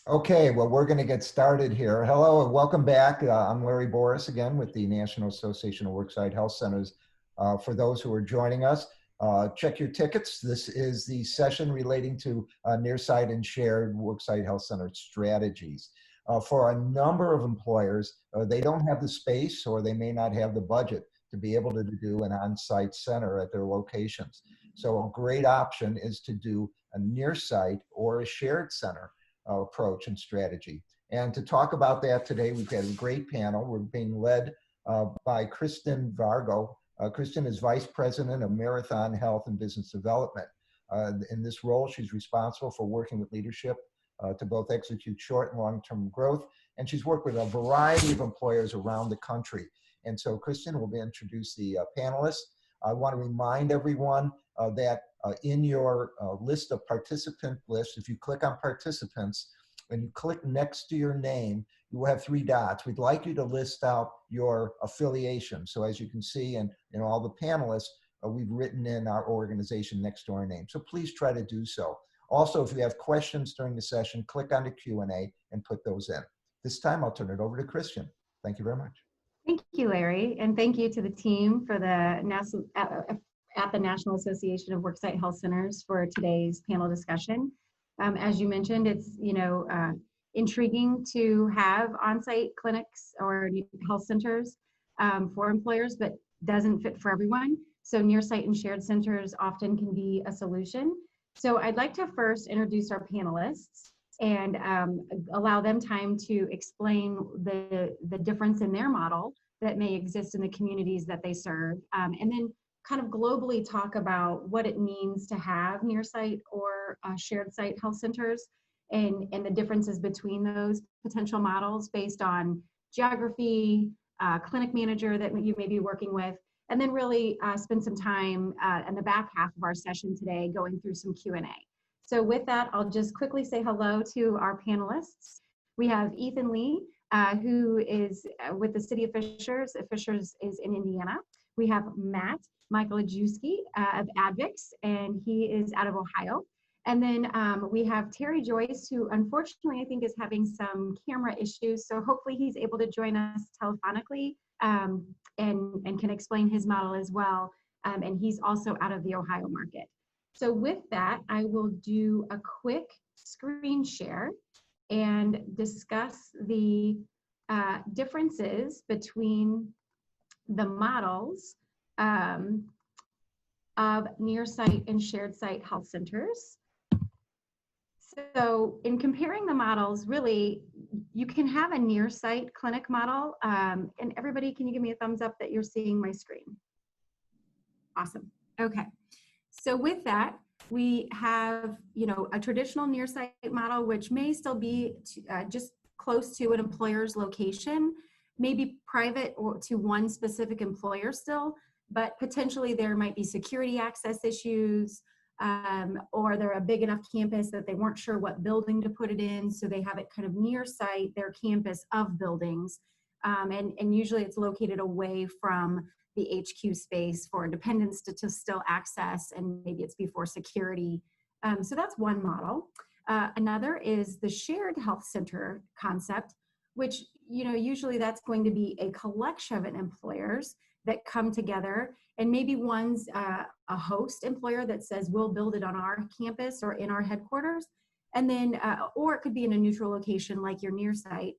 Okay, well, we're going to get started here. Hello and welcome back. I'm Larry Boris again with the National Association of Worksite Health Centers. For those who are joining us, check your tickets. This is the session relating to near-site and shared worksite health center strategies. For a number of employers, they don't have the space or they may not have the budget to be able to do an on-site center at their locations. So a great option is to do a near-site or a shared center approach and strategy. And to talk about that today, we've got a great panel. We're being led by Kristen Vargo. Kristen is Vice President of Marathon Health and Business Development. In this role, she's responsible for working with leadership to both execute short and long-term growth. And she's worked with a variety of employers around the country. And so Kristen will introduce the panelists. I want to remind everyone that in your list of participant lists, if you click on participants and you click next to your name, you will have 3 dots. We'd like you to list out your affiliation. So as you can see in all the panelists, we've written in our organization next to our name. So please try to do so. Also, if you have questions during the session, click on the Q&A and put those in. This time, I'll turn it over to Christian. Thank you very much. Thank you, Larry, and thank you to the team for the National Association of Worksite Health Centers for today's panel discussion. As you mentioned, it's intriguing to have on-site clinics or health centers for employers, but doesn't fit for everyone. So near-site and shared centers often can be a solution. So I'd like to first introduce our panelists and allow them time to explain the difference in their model that may exist in the communities that they serve, and then kind of globally talk about what it means to have near site or shared site health centers and the differences between those potential models based on geography, clinic manager that you may be working with, and then really spend some time in the back half of our session today going through some Q&A. So with that, I'll just quickly say hello to our panelists. We have Ethan Lee, who is with the city of Fishers. Fishers is in Indiana. We have Matt Michaelajewski of Advix, and he is out of Ohio. And then we have Terry Joyce, who unfortunately I think is having some camera issues. So hopefully he's able to join us telephonically and can explain his model as well. And he's also out of the Ohio market. So with that, I will do a quick screen share and discuss the differences between the models of near site and shared site health centers. So in comparing the models, really, you can have a near site clinic model. And everybody, can you give me a thumbs up that you're seeing my screen? Awesome. Okay. So with that, we have, a traditional near site model, which may still be just close to an employer's location, maybe private or to one specific employer still, but potentially there might be security access issues, or they're a big enough campus that they weren't sure what building to put it in, so they have it kind of near site their campus of buildings, and usually it's located away from the HQ space for dependents to still access, and maybe it's before security. So that's one model. Another is the shared health center concept, which usually that's going to be a collection of employers that come together, and maybe one's a host employer that says we'll build it on our campus or in our headquarters, and then or it could be in a neutral location like your near site.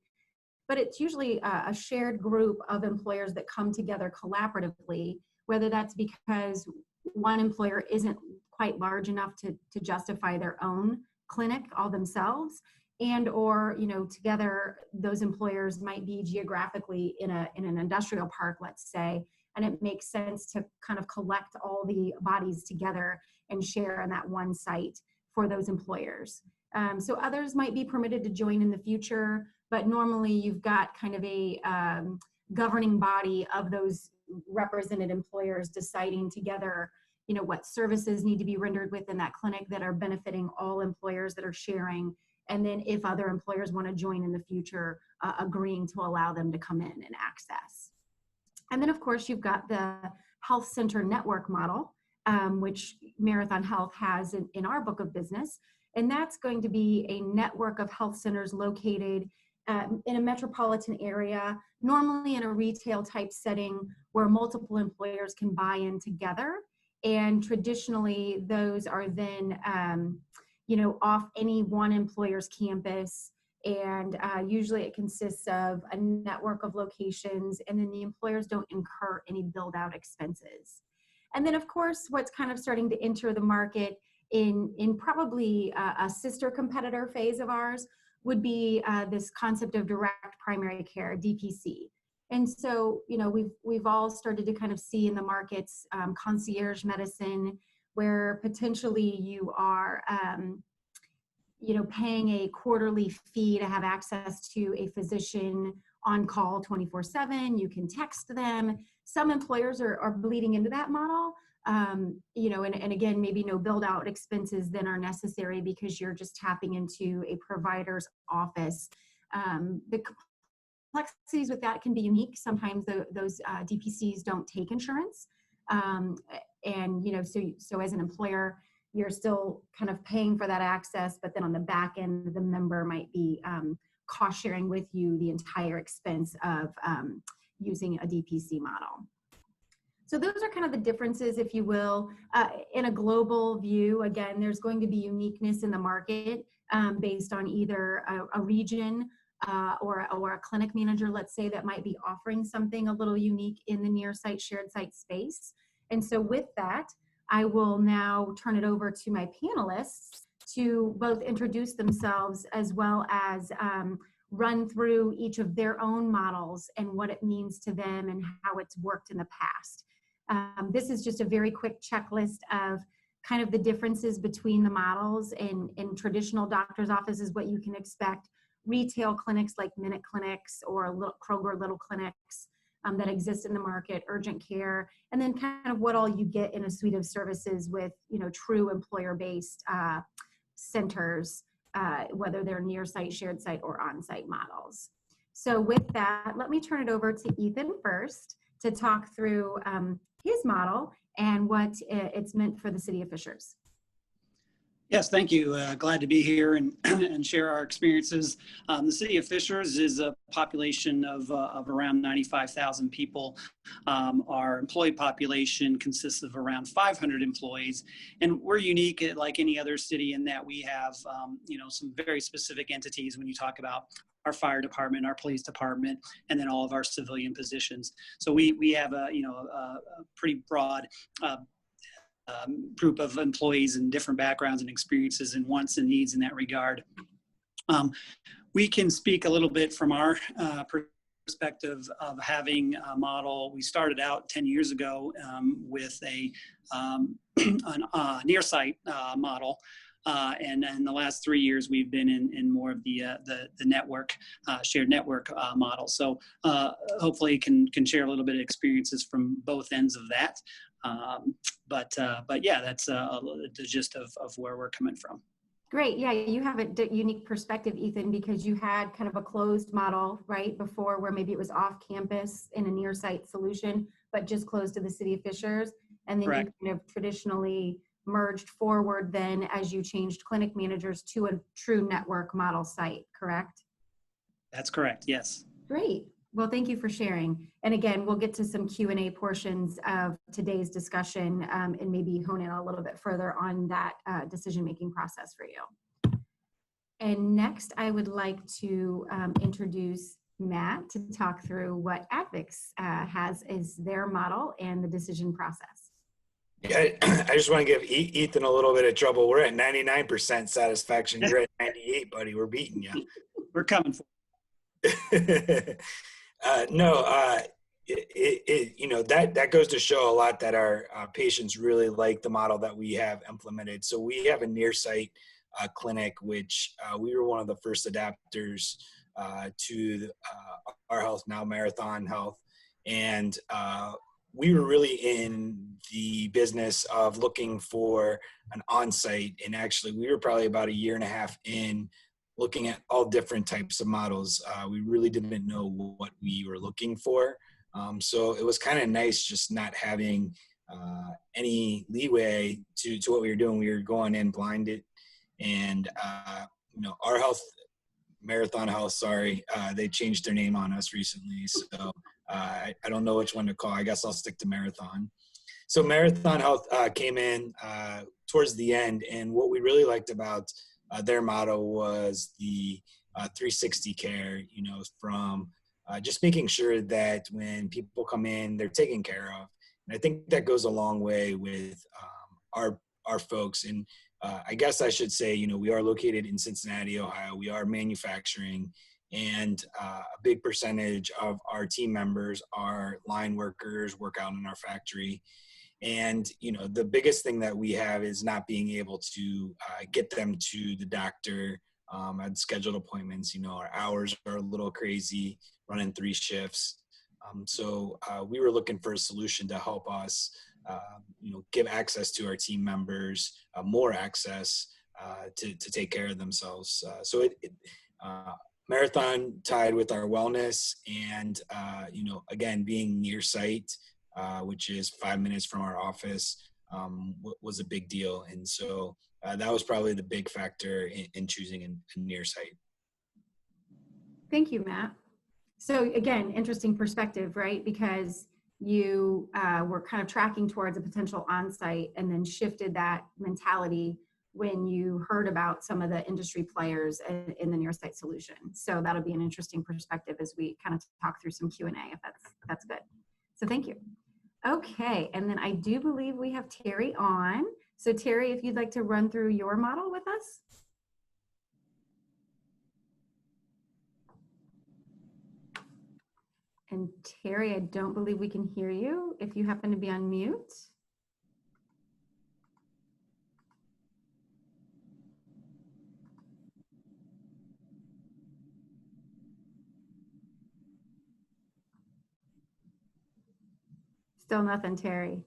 But it's usually a shared group of employers that come together collaboratively, whether that's because one employer isn't quite large enough to justify their own clinic all themselves, and or together those employers might be geographically in an industrial park, let's say, and it makes sense to kind of collect all the bodies together and share on that one site for those employers. So others might be permitted to join in the future, but normally you've got kind of a governing body of those represented employers deciding together, what services need to be rendered within that clinic that are benefiting all employers that are sharing. And then if other employers want to join in the future, agreeing to allow them to come in and access. And then of course you've got the health center network model, which Marathon Health has in our book of business. And that's going to be a network of health centers located in a metropolitan area, normally in a retail type setting where multiple employers can buy in together. And traditionally, those are then, off any one employer's campus. And usually it consists of a network of locations, and then the employers don't incur any build out expenses. And then, of course, what's kind of starting to enter the market in probably a sister competitor phase of ours would be this concept of direct primary care, DPC. And so, we've all started to kind of see in the markets concierge medicine, where potentially you are, paying a quarterly fee to have access to a physician on call 24/7. You can text them. Some employers are bleeding into that model. And again, maybe no build out expenses then are necessary because you're just tapping into a provider's office. The complexities with that can be unique. Sometimes those DPCs don't take insurance. So as an employer, you're still kind of paying for that access, but then on the back end, the member might be cost sharing with you the entire expense of using a DPC model. So those are kind of the differences, if you will. In a global view, again, there's going to be uniqueness in the market based on either a region or a clinic manager, let's say, that might be offering something a little unique in the near site, shared site space. And so with that, I will now turn it over to my panelists to both introduce themselves as well as run through each of their own models and what it means to them and how it's worked in the past. This is just a very quick checklist of kind of the differences between the models. In traditional doctor's offices, what you can expect, retail clinics like Minute Clinics or Kroger Little Clinics that exist in the market, urgent care, and then kind of what all you get in a suite of services with, true employer-based centers, whether they're near site, shared site, or on-site models. So with that, let me turn it over to Ethan first to talk through his model and what it's meant for the city of Fishers. Yes, thank you. Glad to be here and share our experiences. The city of Fishers is a population of around 95,000 people. Our employee population consists of around 500 employees, and we're unique like any other city in that we have some very specific entities when you talk about our fire department, our police department, and then all of our civilian positions. So we have a pretty broad group of employees and different backgrounds and experiences and wants and needs in that regard. We can speak a little bit from our perspective of having a model. We started out 10 years ago with a near site model. And in the last 3 years, we've been in more of the network, shared network model. So hopefully can share a little bit of experiences from both ends of that. But yeah, that's the gist of where we're coming from. Great. Yeah, you have a unique perspective, Ethan, because you had kind of a closed model, right, before, where maybe it was off campus in a near site solution, but just closed to the city of Fishers. And then Correct. You kind of traditionally merged forward then as you changed clinic managers to a true network model site, correct? That's correct, yes. Great. Well, thank you for sharing. And again, we'll get to some Q&A portions of today's discussion and maybe hone in a little bit further on that decision-making process for you. And next, I would like to introduce Matt to talk through what Advix has as their model and the decision process. Yeah, I just want to give Ethan a little bit of trouble. We're at 99% satisfaction. You're at 98, buddy. We're beating you. We're coming for that goes to show a lot that our patients really like the model that we have implemented. So we have a near site clinic, which we were one of the first adapters to our health, now Marathon Health. And we were really in the business of looking for an on-site. And actually, we were probably about a year and a half in looking at all different types of models. We really didn't know what we were looking for. So it was kind of nice just not having any leeway to what we were doing. We were going in blinded. And, our health, Marathon Health, sorry, they changed their name on us recently. So I don't know which one to call. I guess I'll stick to Marathon. So Marathon Health came in towards the end, and what we really liked about their model was the 360 care, from just making sure that when people come in, they're taken care of. And I think that goes a long way with our folks. And I guess I should say, we are located in Cincinnati, Ohio. We are manufacturing, and a big percentage of our team members are line workers, work out in our factory. And, the biggest thing that we have is not being able to get them to the doctor at scheduled appointments. Our hours are a little crazy, running 3 shifts. So we were looking for a solution to help us, give access to our team members, more access to take care of themselves. So Marathon tied with our wellness and, again, being near site, which is 5 minutes from our office, was a big deal. And so that was probably the big factor in choosing a near site. Thank you, Matt. So again, interesting perspective, right? Because you were kind of tracking towards a potential on-site and then shifted that mentality when you heard about some of the industry players in the near site solution. So that'll be an interesting perspective as we kind of talk through some Q&A, if that's good. So thank you. Okay, and then I do believe we have Terry on. So Terry, if you'd like to run through your model with us. And Terry, I don't believe we can hear you if you happen to be on mute. Still nothing, Terry.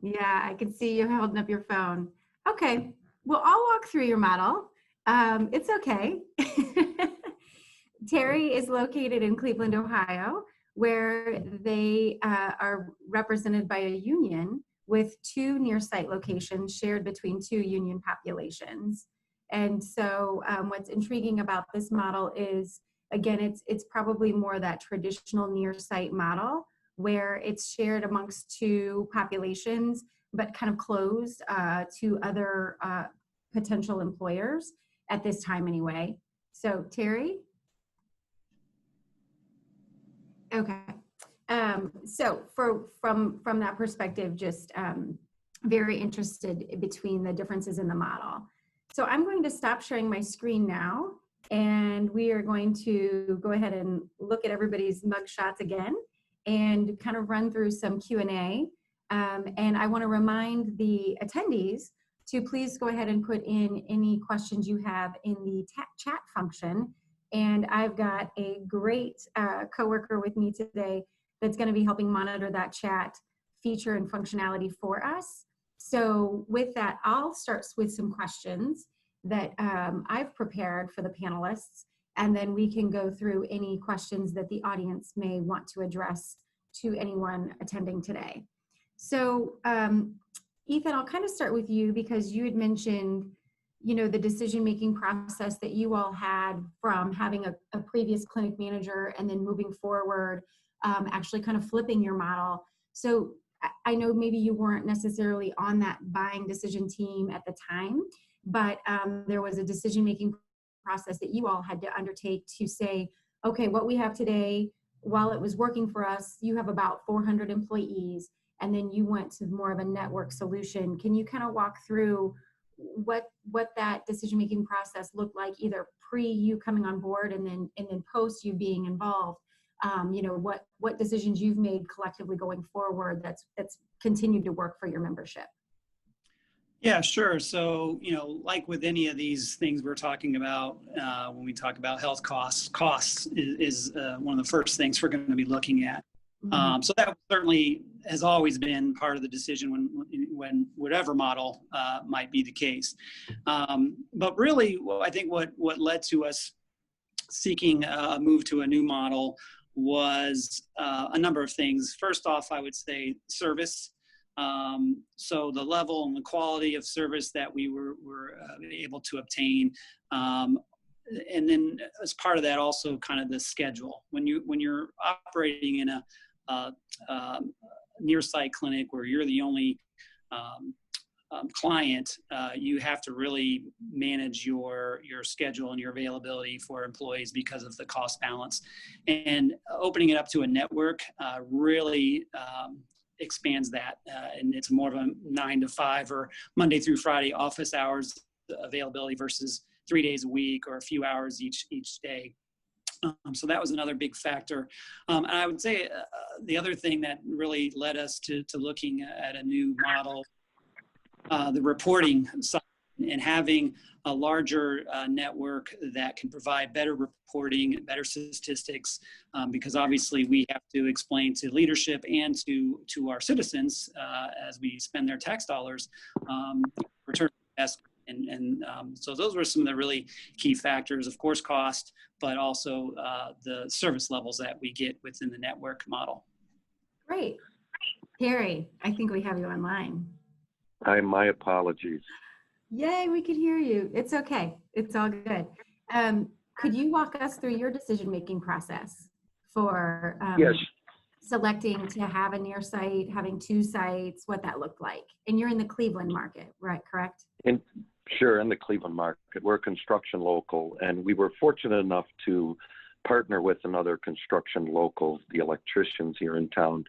Yeah, I can see you holding up your phone. Okay, well, I'll walk through your model. It's okay. Terry is located in Cleveland, Ohio, where they are represented by a union with 2 near site locations shared between 2 union populations. And so what's intriguing about this model is, again, it's probably more that traditional near site model where it's shared amongst 2 populations, but kind of closed to other potential employers at this time anyway. So Terry? Okay. So from that perspective, just very interested between the differences in the model. So I'm going to stop sharing my screen now, and we are going to go ahead and look at everybody's mug shots again and kind of run through some Q&A. And I want to remind the attendees to please go ahead and put in any questions you have in the chat function. And I've got a great coworker with me today that's going to be helping monitor that chat feature and functionality for us. So with that, I'll start with some questions that I've prepared for the panelists, and then we can go through any questions that the audience may want to address to anyone attending today. So Ethan, I'll kind of start with you because you had mentioned, the decision-making process that you all had from having a previous clinic manager and then moving forward, actually kind of flipping your model. So I know maybe you weren't necessarily on that buying decision team at the time, but there was a decision-making process that you all had to undertake to say, okay, what we have today, while it was working for us, you have about 400 employees, and then you went to more of a network solution. Can you kind of walk through what that decision-making process looked like, either pre you coming on board and then post you being involved? What decisions you've made collectively going forward that's continued to work for your membership? Yeah, sure. So, like with any of these things we're talking about, when we talk about health costs is one of the first things we're going to be looking at. Mm-hmm. So that certainly has always been part of the decision when whatever model might be the case. But really, I think what led to us seeking a move to a new model was a number of things. First off, I would say service. So the level and the quality of service that we were able to obtain. And then as part of that, also kind of the schedule. When you're operating in a near site clinic where you're the only client, you have to really manage your schedule and your availability for employees because of the cost balance. And opening it up to a network really expands that, and it's more of a 9 to 5 or Monday through Friday office hours availability versus 3 days a week or a few hours each day. So that was another big factor. And I would say the other thing that really led us to looking at a new model, the reporting side, and having a larger network that can provide better reporting, better statistics, because obviously we have to explain to leadership and to our citizens as we spend their tax dollars, return on investment. And so those were some of the really key factors, of course, cost, but also the service levels that we get within the network model. Great. Terry, I think we have you online. Hi, my apologies. Yay, we could hear you. It's okay. It's all good. Could you walk us through your decision-making process for Yes. selecting to have a near site, having 2 sites, what that looked like? And you're in the Cleveland market, right? Correct? Sure, in the Cleveland market. We're a construction local, and we were fortunate enough to partner with another construction local, the electricians here in town.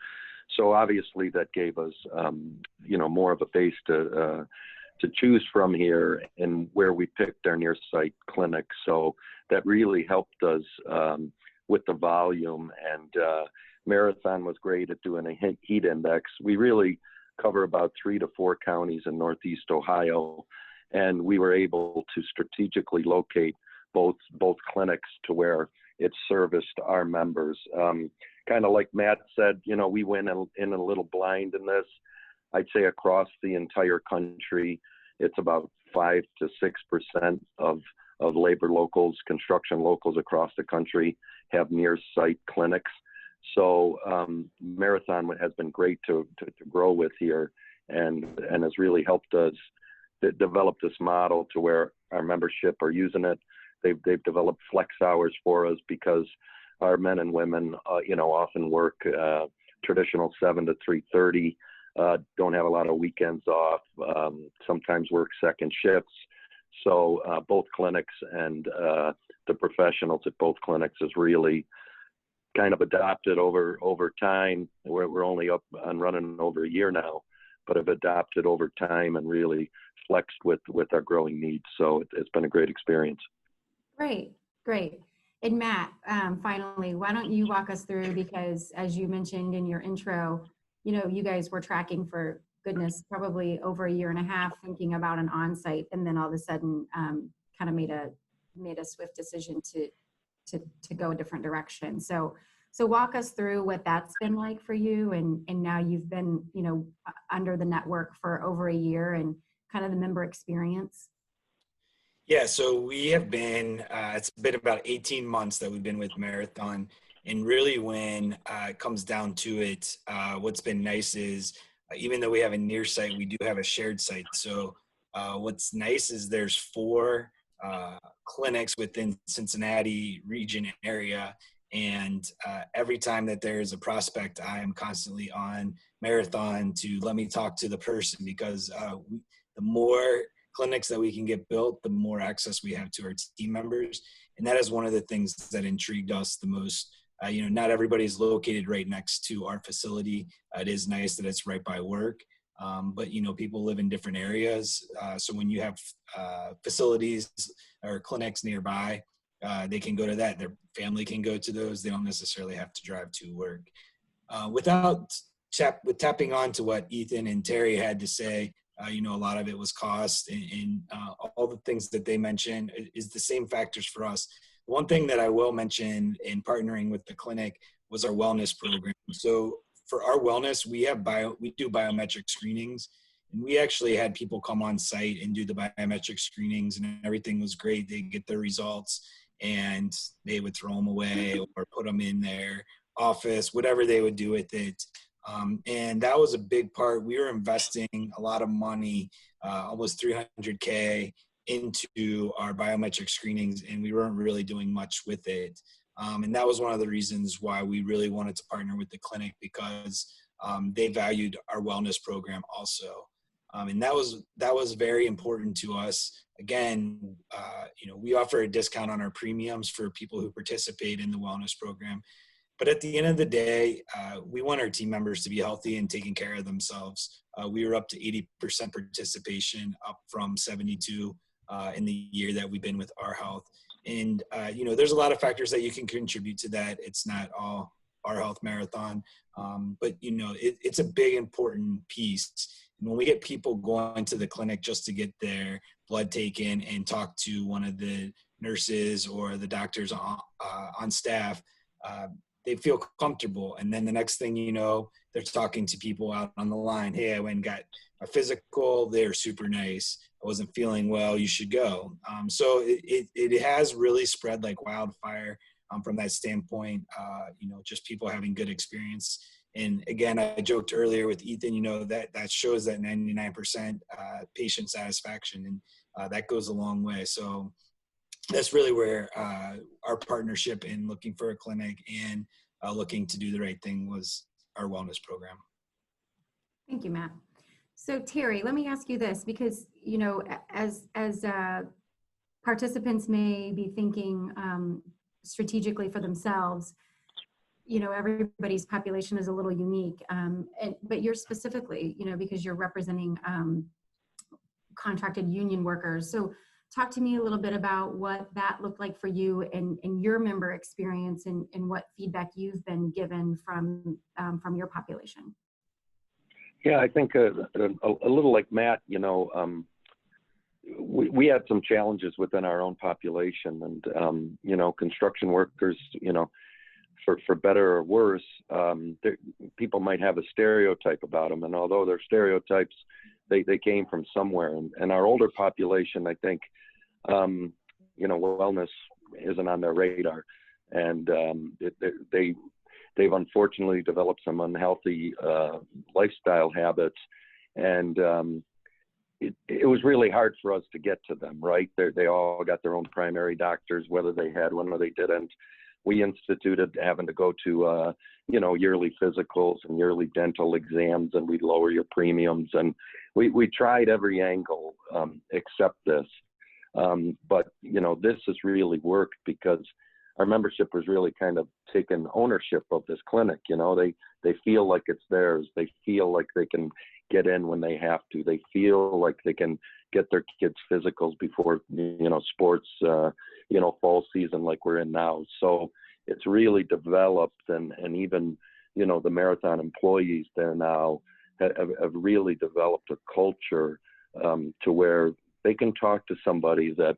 So obviously that gave us, more of a base to choose from here and where we picked our near site clinic. So that really helped us with the volume, and Marathon was great at doing a heat index. We really cover about 3 to 4 counties in Northeast Ohio, and we were able to strategically locate both clinics to where it serviced our members. Kind of like Matt said, we went in a little blind in this. I'd say across the entire country, it's about 5 to 6% of labor locals, construction locals across the country have near site clinics. So Marathon has been great to grow with here, and has really helped us develop this model to where our membership are using it. They've developed flex hours for us because our men and women, often work traditional 7 to 3:30. Don't have a lot of weekends off. Sometimes work second shifts. So both clinics and the professionals at both clinics has really kind of adopted over time. We're only up and running over a year now, but have adopted over time and really flexed with our growing needs. So it's been a great experience. Great. And Matt, finally, why don't you walk us through, because as you mentioned in your intro, you guys were tracking for goodness, probably over a year and a half, thinking about an on-site, and then all of a sudden kind of made a swift decision to go a different direction. So walk us through what that's been like for you, and now you've been, under the network for over a year, and kind of the member experience. Yeah, so we have been, it's been about 18 months that we've been with Marathon. And really when it comes down to it, what's been nice is even though we have a near site, we do have a shared site. So what's nice is there's 4 clinics within Cincinnati region area. And every time that there's a prospect, I am constantly on Marathon to let me talk to the person, because the more clinics that we can get built, the more access we have to our team members. And that is one of the things that intrigued us the most. Not everybody's located right next to our facility. It is nice that it's right by work, but people live in different areas. So when you have facilities or clinics nearby, they can go to that. Their family can go to those. They don't necessarily have to drive to work. With tapping on to what Ethan and Terry had to say, a lot of it was cost, and all the things that they mentioned is the same factors for us. One thing that I will mention in partnering with the clinic was our wellness program. So for our wellness, we do biometric screenings, and we actually had people come on site and do the biometric screenings, and everything was great. They get their results, and they would throw them away or put them in their office, whatever they would do with it. And that was a big part. We were investing a lot of money, almost $300K into our biometric screenings, and we weren't really doing much with it. And that was one of the reasons why we really wanted to partner with the clinic, because they valued our wellness program also. And that was very important to us. Again, we offer a discount on our premiums for people who participate in the wellness program. But at the end of the day, we want our team members to be healthy and taking care of themselves. We were up to 80% participation, up from 72 in the year that we've been with Our Health. And, there's a lot of factors that you can contribute to that. It's not all Our Health Marathon, but, it's a big, important piece. And when we get people going to the clinic just to get their blood taken and talk to one of the nurses or the doctors on staff, they feel comfortable. And then the next thing you know, they're talking to people out on the line. Hey, I went and got a physical. They're super nice. I wasn't feeling well. You should go. So it has really spread like wildfire from that standpoint, just people having good experience. And again, I joked earlier with Ethan, that shows that 99% patient satisfaction, and that goes a long way. So that's really where our partnership in looking for a clinic and looking to do the right thing was our wellness program. Thank you, Matt. So Terry, let me ask you this, because, as participants may be thinking strategically for themselves, everybody's population is a little unique, but you're specifically, because you're representing contracted union workers. So talk to me a little bit about what that looked like for you and your member experience, and what feedback you've been given from your population. Yeah, I think a little like Matt, we had some challenges within our own population, and construction workers, for better or worse, people might have a stereotype about them, and although they're stereotypes, they came from somewhere. And our older population, I think, wellness isn't on their radar, and they've unfortunately developed some unhealthy lifestyle habits, and it was really hard for us to get to them. Right, they all got their own primary doctors, whether they had one or they didn't. We instituted having to go to yearly physicals and yearly dental exams, and we'd lower your premiums, and we tried every angle except this. But this has really worked because our membership was really kind of taking ownership of this clinic. They feel like it's theirs. They feel like they can get in when they have to. They feel like they can get their kids' physicals before sports, fall season like we're in now. So it's really developed, and even the marathon employees there now have really developed a culture to where they can talk to somebody that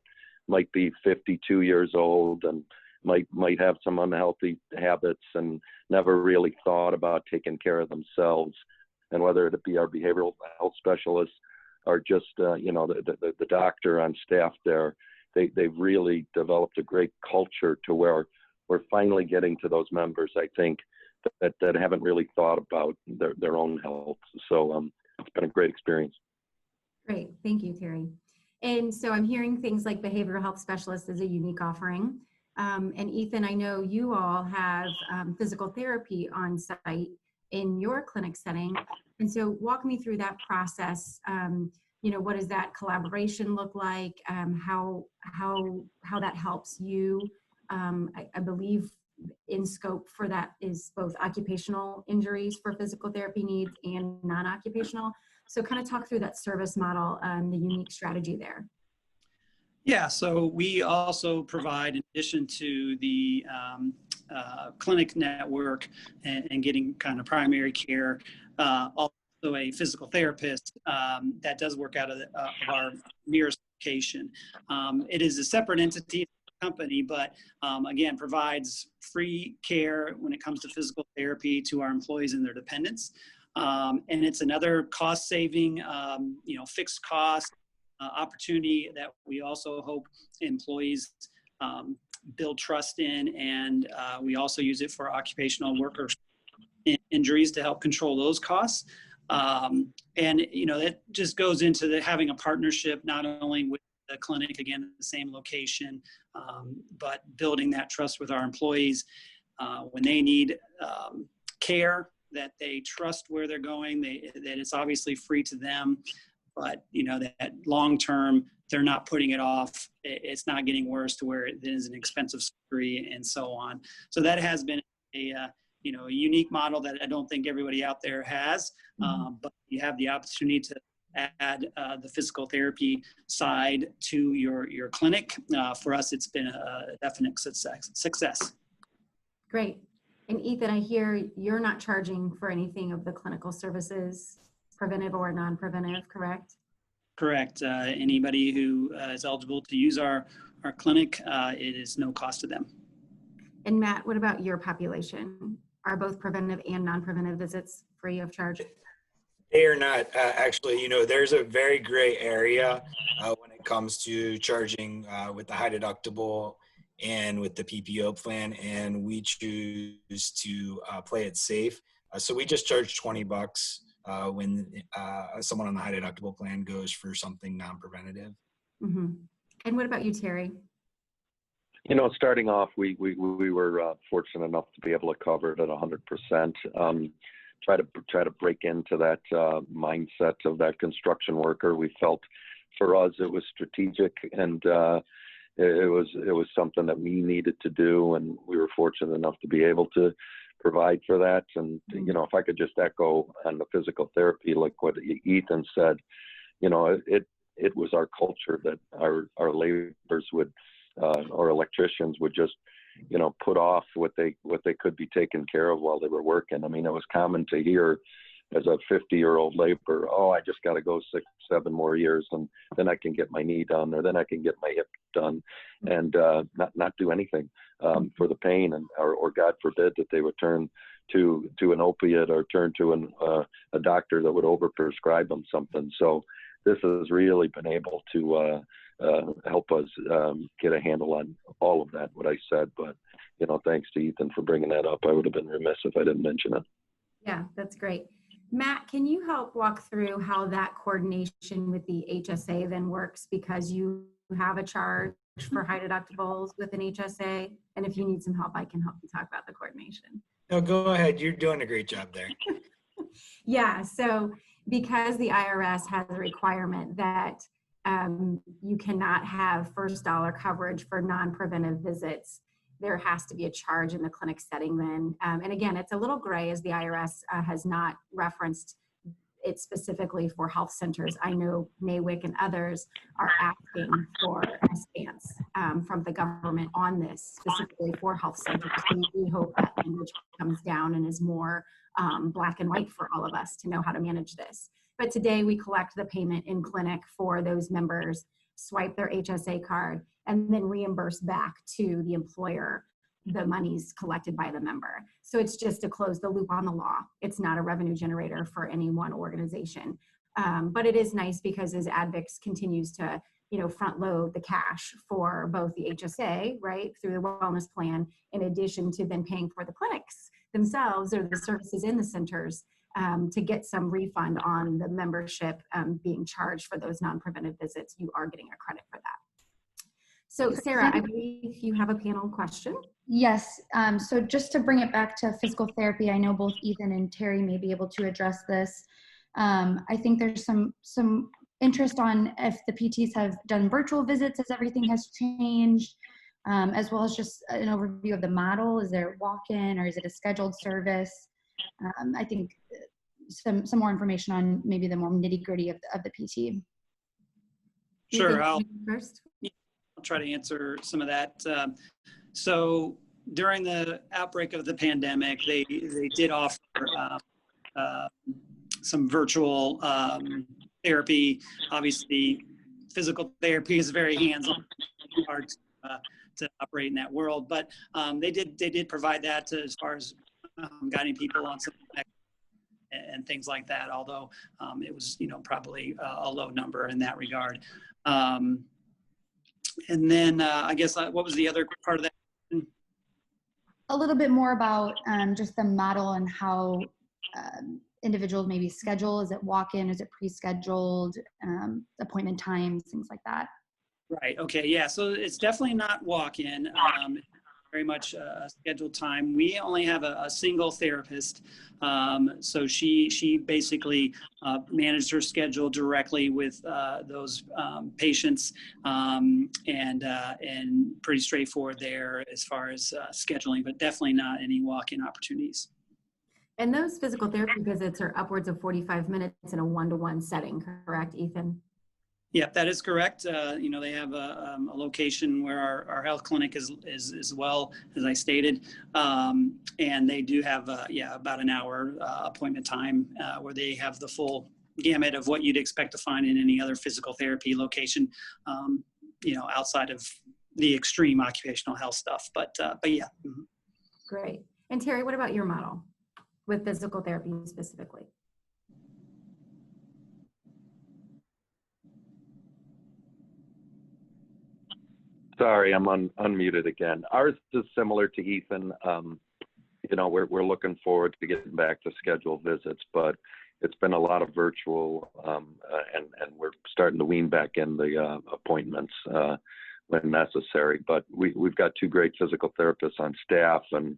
might be 52 years old and might have some unhealthy habits and never really thought about taking care of themselves. And whether it be our behavioral health specialists or just the doctor on staff there, they've really developed a great culture to where we're finally getting to those members, I think, that haven't really thought about their own health. So it's been a great experience. Great, thank you, Terry. And so I'm hearing things like behavioral health specialist is a unique offering. And Ethan, I know you all have physical therapy on site in your clinic setting. And so walk me through that process. What does that collaboration look like? How that helps you? I believe in scope for that is both occupational injuries for physical therapy needs and non-occupational. So kind of talk through that service model, the unique strategy there. Yeah, so we also provide, in addition to the clinic network and getting kind of primary care, also a physical therapist that does work out of our nearest location. It is a separate entity company, but again, provides free care when it comes to physical therapy to our employees and their dependents. And it's another cost-saving, fixed cost opportunity that we also hope employees build trust in, and we also use it for occupational worker injuries to help control those costs. And that just goes into having a partnership not only with the clinic, again, the same location, but building that trust with our employees when they need care, that they trust where they're going, that it's obviously free to them, but that long term they're not putting it off. It's not getting worse to where it is an expensive surgery and so on. So that has been a unique model that I don't think everybody out there has, but you have the opportunity to add the physical therapy side to your clinic. For us, it's been a definite success. Great. And Ethan, I hear you're not charging for anything of the clinical services, preventive or non-preventive, correct? Correct. Anybody who is eligible to use our clinic, it is no cost to them. And Matt, what about your population? Are both preventive and non-preventive visits free of charge? They are not. Actually, there's a very gray area when it comes to charging with the high deductible and with the PPO plan, and we choose to play it safe. So we just charge $20 when someone on the high deductible plan goes for something non-preventative. Mm-hmm. And what about you, Terry? Starting off, we were fortunate enough to be able to cover it at 100%. Try to break into that mindset of that construction worker. We felt for us it was strategic, and it was something that we needed to do, and we were fortunate enough to be able to provide for that. And if I could just echo on the physical therapy, like what Ethan said, it was our culture that our laborers would or electricians would just put off what they could be taken care of while they were working. I mean, it was common to hear as a 50-year-old laborer, oh, I just got to go 6-7 more years, and then I can get my knee done, or then I can get my hip done, and not do anything for the pain, or God forbid that they would turn to an opiate or turn to a doctor that would overprescribe them something. So this has really been able to help us get a handle on all of that, what I said. But, thanks to Ethan for bringing that up. I would have been remiss if I didn't mention it. Yeah, that's great. Matt, can you help walk through how that coordination with the HSA then works? Because you have a charge for high deductibles with an HSA. And if you need some help, I can help you talk about the coordination. No, go ahead. You're doing a great job there. Yeah, so because the IRS has a requirement that you cannot have first dollar coverage for non-preventive visits, there has to be a charge in the clinic setting then. And again, it's a little gray as the IRS has not referenced it specifically for health centers. I know NAWIC and others are asking for a stance from the government on this, specifically for health centers. And we hope that language comes down and is more black and white for all of us to know how to manage this. But today we collect the payment in clinic for those members, swipe their HSA card, and then reimburse back to the employer the monies collected by the member. So it's just to close the loop on the law. It's not a revenue generator for any one organization. But it is nice because as Advix continues to front load the cash for both the HSA, right, through the wellness plan, in addition to then paying for the clinics themselves or the services in the centers, to get some refund on the membership being charged for those non-preventive visits, you are getting a credit for that. So Sarah, I believe you have a panel question. Yes, so just to bring it back to physical therapy, I know both Ethan and Terry may be able to address this. I think there's some interest on if the PTs have done virtual visits as everything has changed, as well as just an overview of the model. Is there walk-in or is it a scheduled service? I think some more information on maybe the more nitty-gritty of the PT. Sure, I'll try to answer some of that. So during the outbreak of the pandemic, they did offer some virtual therapy. Obviously, physical therapy is very hands-on, hard to operate in that world. But they did provide that as far as guiding people on some and things like that. Although it was probably a low number in that regard. And then I guess what was the other part of that? A little bit more about just the model and how individuals maybe schedule. Is it walk-in? Is it pre-scheduled? Appointment times, things like that. Right. Okay. Yeah. So it's definitely not walk-in. Very much a scheduled time. We only have a single therapist, so she basically managed her schedule directly with those patients, and pretty straightforward there as far as scheduling, but definitely not any walk-in opportunities. And those physical therapy visits are upwards of 45 minutes in a one-to-one setting, correct, Ethan? Yeah, that is correct. You know, they have a location where our health clinic is as well, as I stated. And they do have, about an hour appointment time where they have the full gamut of what you'd expect to find in any other physical therapy location, you know, outside of the extreme occupational health stuff. But yeah. Mm-hmm. Great. And Terry, what about your model with physical therapy specifically? Sorry, I'm unmuted again. Ours is similar to Ethan. You know, we're looking forward to getting back to scheduled visits, but it's been a lot of virtual, and we're starting to wean back in the appointments when necessary. But we've got 2 great physical therapists on staff, and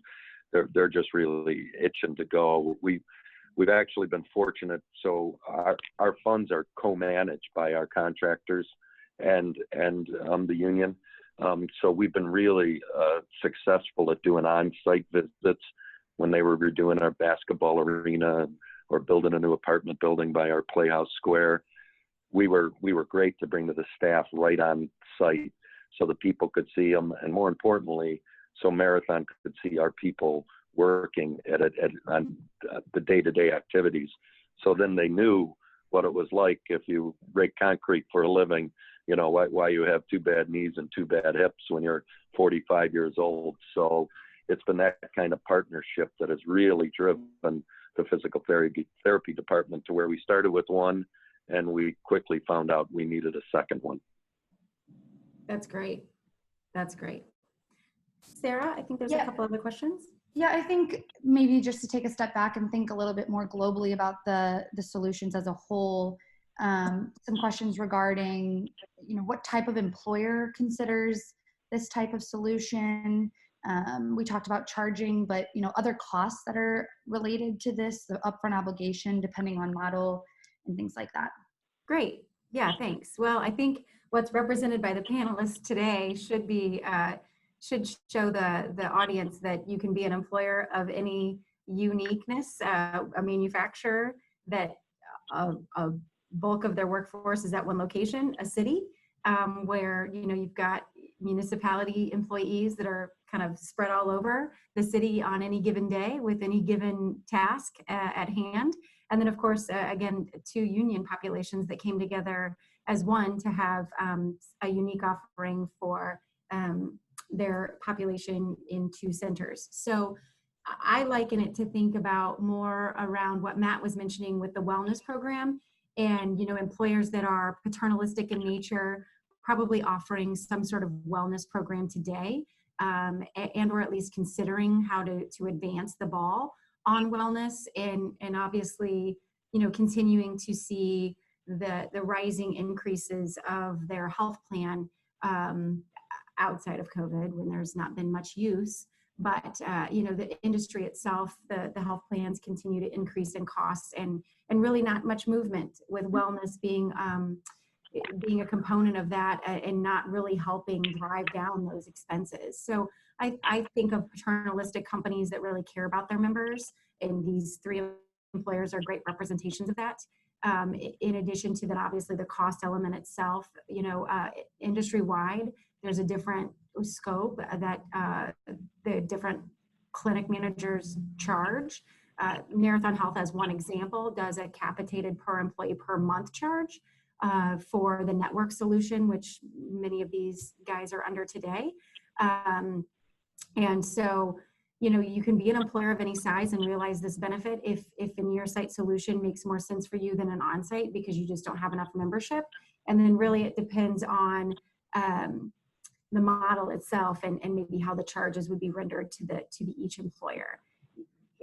they're just really itching to go. We've actually been fortunate. So our funds are co-managed by our contractors and the union. So we've been really successful at doing on-site visits when they were redoing our basketball arena or building a new apartment building by our Playhouse Square. We were great to bring to the staff right on site so the people could see them, and more importantly, so Marathon could see our people working on the day-to-day activities. So then they knew what it was like if you rake concrete for a living, you know, why you have 2 bad knees and 2 bad hips when you're 45 years old. So it's been that kind of partnership that has really driven the physical therapy department to where we started with 1, and we quickly found out we needed a second one. That's great. That's great. Sarah, I think there's a couple other questions. Yeah, I think maybe just to take a step back and think a little bit more globally about the solutions as a whole. Some questions regarding, you know, what type of employer considers this type of solution. We talked about charging, but, you know, other costs that are related to this, the upfront obligation, depending on model and things like that. Great. Yeah, thanks. Well, I think what's represented by the panelists today should be should show the audience that you can be an employer of any uniqueness, a manufacturer that a bulk of their workforce is at one location, a city, where, you know, you've got municipality employees that are kind of spread all over the city on any given day with any given task at hand. And then, of course, again, 2 union populations that came together as one to have a unique offering for their population in 2 centers. So I liken it to think about more around what Matt was mentioning with the wellness program, and, you know, employers that are paternalistic in nature, probably offering some sort of wellness program today, and or at least considering how to advance the ball on wellness, and obviously, you know, continuing to see the rising increases of their health plan outside of COVID when there's not been much use. But, you know, the industry itself, the health plans continue to increase in costs, and really not much movement, with wellness being a component of that, and not really helping drive down those expenses. So I think of paternalistic companies that really care about their members, and these 3 employers are great representations of that. In addition to that, obviously the cost element itself, you know, industry-wide, there's a different scope that the different clinic managers charge. Marathon Health, as one example, does a capitated per employee per month charge for the network solution, which many of these guys are under today. And so, you know, you can be an employer of any size and realize this benefit if a near-site solution makes more sense for you than an on-site, because you just don't have enough membership. And then really it depends on the model itself and maybe how the charges would be rendered to each employer.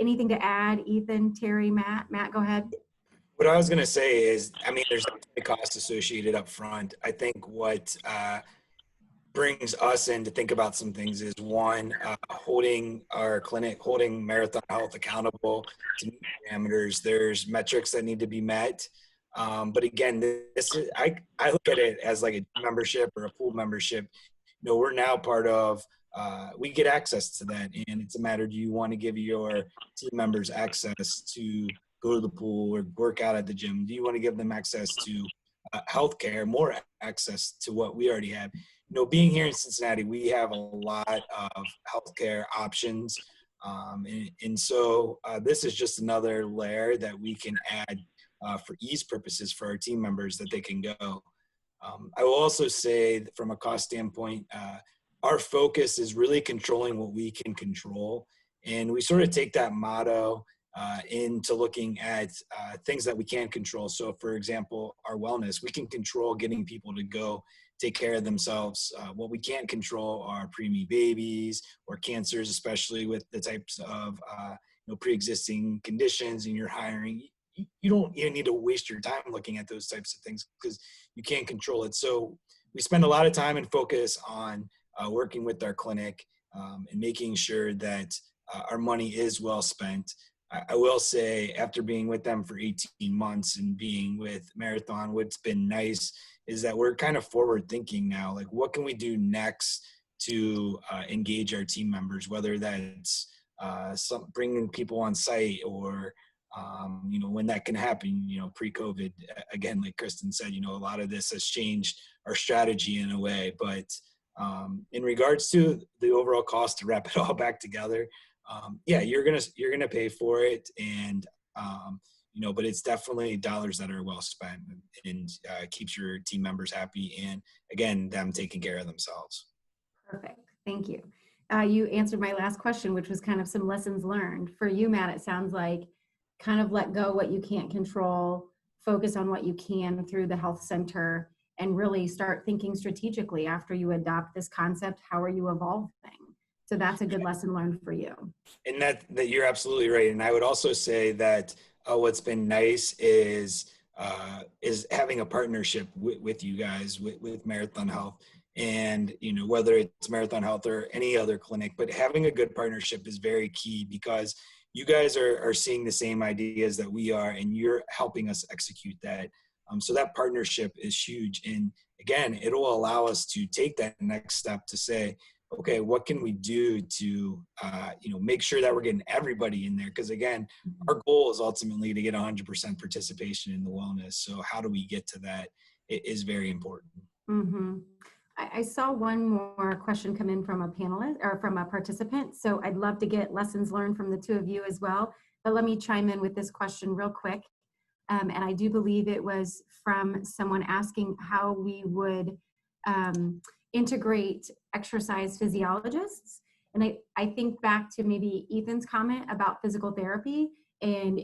Anything to add, Ethan, Terry, Matt? Matt, go ahead. What I was going to say is, I mean, there's a cost associated up front. I think what brings us in to think about some things is one, holding our clinic, holding Marathon Health accountable to meet parameters. There's metrics that need to be met. But again, this is, I look at it as like a membership or a pool membership. You know, we're now part of, we get access to that, and it's a matter, do you want to give your team members access to go to the pool or work out at the gym? Do you want to give them access to healthcare, more access to what we already have? You know, being here in Cincinnati, we have a lot of healthcare options. And so this is just another layer that we can add for ease purposes for our team members that they can go. I will also say that from a cost standpoint, our focus is really controlling what we can control. And we sort of take that motto into looking at things that we can control. So for example, our wellness, we can control getting people to go take care of themselves. What we can't control are preemie babies or cancers, especially with the types of pre-existing conditions, and you're hiring. You don't even need to waste your time looking at those types of things because you can't control it. So we spend a lot of time and focus on working with our clinic and making sure that our money is well spent. I will say, after being with them for 18 months and being with Marathon, what's been nice is that we're kind of forward thinking now. Like, what can we do next to engage our team members, whether that's bringing people on site or, when that can happen, pre-COVID. Again, like Kristen said, a lot of this has changed our strategy in a way. But in regards to the overall cost, to wrap it all back together, you're gonna pay for it, and but it's definitely dollars that are well spent and keeps your team members happy, and again, them taking care of themselves. Perfect, thank you. You answered my last question, which was kind of some lessons learned for you, Matt. It sounds like kind of let go what you can't control, focus on what you can through the health center, and really start thinking strategically after you adopt this concept. How are you evolving? So that's a good lesson learned for you. And that you're absolutely right. And I would also say that what's been nice is having a partnership with you guys, with Marathon Health. And, whether it's Marathon Health or any other clinic, but having a good partnership is very key because you guys are seeing the same ideas that we are, and you're helping us execute that. So that partnership is huge. And again, it'll allow us to take that next step to say, okay, what can we do to, make sure that we're getting everybody in there? Because again, our goal is ultimately to get 100% participation in the wellness. So how do we get to that? It is very important. Mm-hmm. I saw one more question come in from a panelist or from a participant. So I'd love to get lessons learned from the two of you as well. But let me chime in with this question real quick. And I do believe it was from someone asking how we would integrate exercise physiologists. And I think back to maybe Ethan's comment about physical therapy, and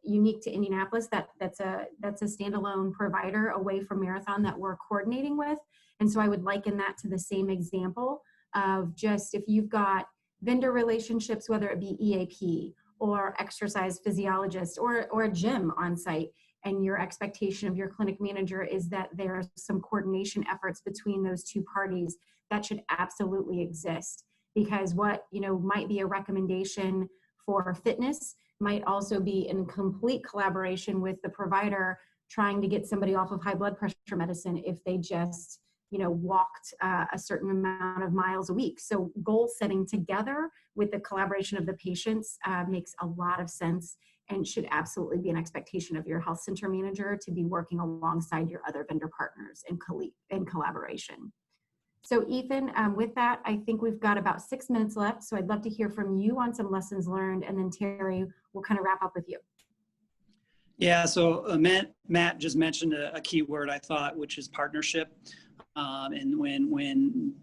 unique to Indianapolis, that's a standalone provider away from Marathon that we're coordinating with. And so I would liken that to the same example of just if you've got vendor relationships, whether it be EAP or exercise physiologist or a gym on site, and your expectation of your clinic manager is that there are some coordination efforts between those two parties, that should absolutely exist. Because what might be a recommendation for fitness might also be in complete collaboration with the provider trying to get somebody off of high blood pressure medicine if they just walked a certain amount of miles a week. So goal setting together with the collaboration of the patients makes a lot of sense, and should absolutely be an expectation of your health center manager to be working alongside your other vendor partners in collaboration. So Ethan, with that, I think we've got about 6 minutes left. So I'd love to hear from you on some lessons learned, and then Terry, we'll kind of wrap up with you. Yeah, so Matt just mentioned a key word, I thought, which is partnership. And when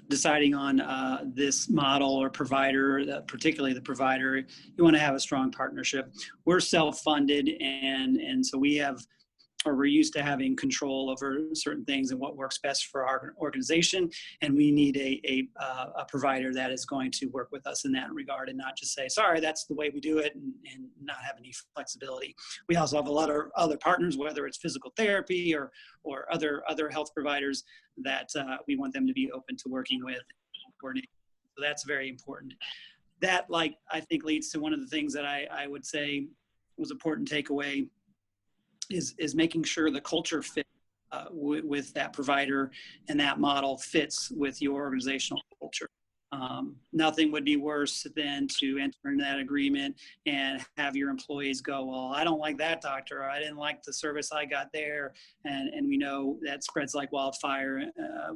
deciding on this model or provider, particularly the provider, you want to have a strong partnership. We're self-funded, and so we have or we're used to having control over certain things and what works best for our organization. And we need a provider that is going to work with us in that regard and not just say, sorry, that's the way we do it, and not have any flexibility. We also have a lot of other partners, whether it's physical therapy or other health providers that we want them to be open to working with and coordinating. So that's very important. That, I think, leads to one of the things that I would say was important takeaway is making sure the culture fit with that provider, and that model fits with your organizational culture. Nothing would be worse than to enter in that agreement and have your employees go, well, I don't like that doctor, or I didn't like the service I got there. And we know that spreads like wildfire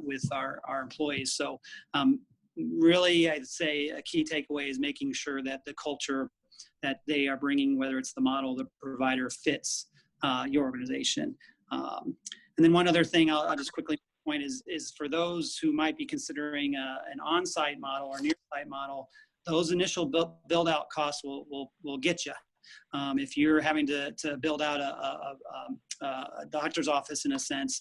with our employees. So really, I'd say a key takeaway is making sure that the culture that they are bringing, whether it's the model, the provider, fits your organization. And then one other thing I'll just quickly point is for those who might be considering an on-site model or near-site model, those initial build-out costs will get you. If you're having to build out a doctor's office, in a sense,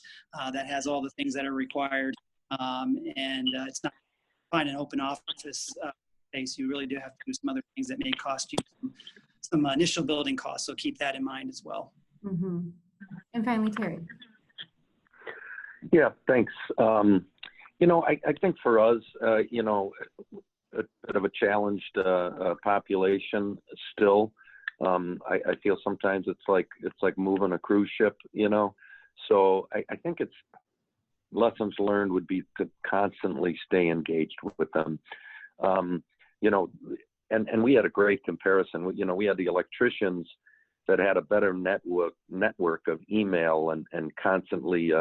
that has all the things that are required, and it's not find an open office space, you really do have to do some other things that may cost you some initial building costs. So keep that in mind as well. Mm-hmm. And finally, Terry. Yeah, thanks. I think for us, a bit of a challenged population still. I feel sometimes it's like moving a cruise ship, So I think it's lessons learned would be to constantly stay engaged with them. And we had a great comparison. We had the electricians that had a better network of email and constantly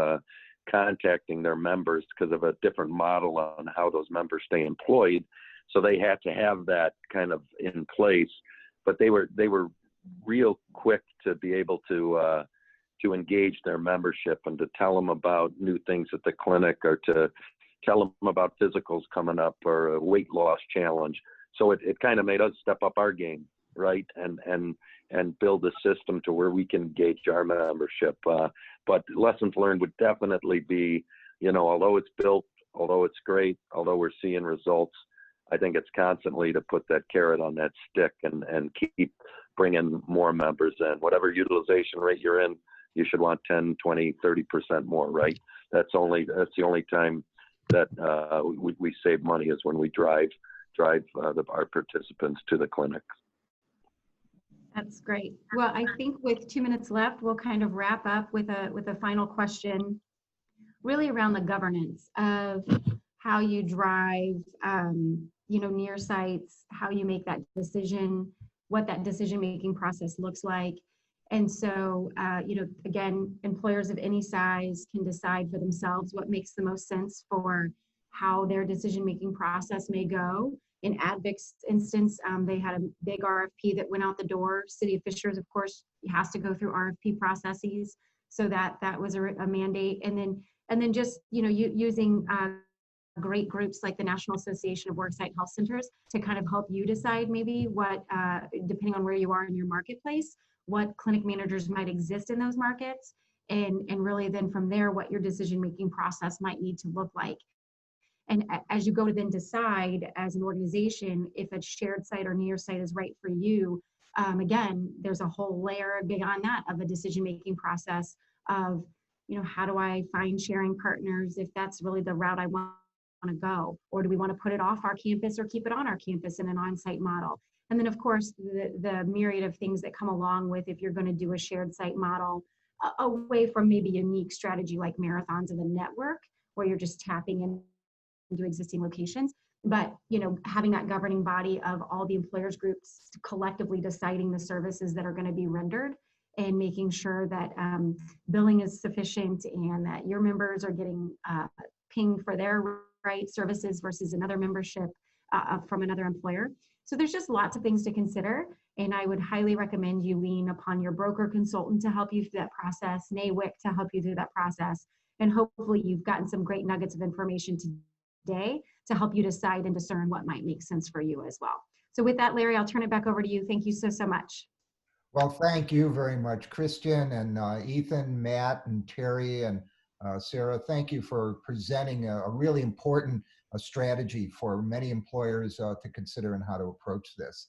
contacting their members because of a different model on how those members stay employed. So they had to have that kind of in place, but they were real quick to be able to engage their membership and to tell them about new things at the clinic, or to tell them about physicals coming up or a weight loss challenge. So it kind of made us step up our game, right? And build a system to where we can engage our membership. But lessons learned would definitely be, although it's built, although it's great, although we're seeing results, I think it's constantly to put that carrot on that stick and keep bringing more members in. Whatever utilization rate you're in, you should want 10, 20, 30% more, right? That's the only time that we save money, is when we drive our participants to the clinic. That's great. Well, I think with 2 minutes left, we'll kind of wrap up with a final question, really around the governance of how you drive, near sites, how you make that decision, what that decision-making process looks like. And so, again, employers of any size can decide for themselves what makes the most sense for how their decision-making process may go. In Advic's instance, they had a big RFP that went out the door. City of Fishers, of course, has to go through RFP processes. So that was a mandate. And then just, using great groups like the National Association of Worksite Health Centers to kind of help you decide maybe what, depending on where you are in your marketplace, what clinic managers might exist in those markets. And really then from there, what your decision-making process might need to look like. And as you go to then decide as an organization if a shared site or near site is right for you, again, there's a whole layer beyond that of a decision-making process of, how do I find sharing partners if that's really the route I want to go? Or do we want to put it off our campus or keep it on our campus in an on-site model? And then, of course, the myriad of things that come along with if you're going to do a shared site model, away from maybe a unique strategy like marathons of a network where you're just tapping into existing locations, but having that governing body of all the employers groups collectively deciding the services that are going to be rendered and making sure that billing is sufficient and that your members are getting pinged for their right services versus another membership from another employer. So there's just lots of things to consider, and I would highly recommend you lean upon your broker consultant to help you through that process, NAWIC to help you through that process, and hopefully you've gotten some great nuggets of information today to help you decide and discern what might make sense for you as well. So with that, Larry, I'll turn it back over to you. Thank you so much. Well, thank you very much, Christian and Ethan, Matt, and Terry, and Sarah. Thank you for presenting a really important strategy for many employers to consider and how to approach this.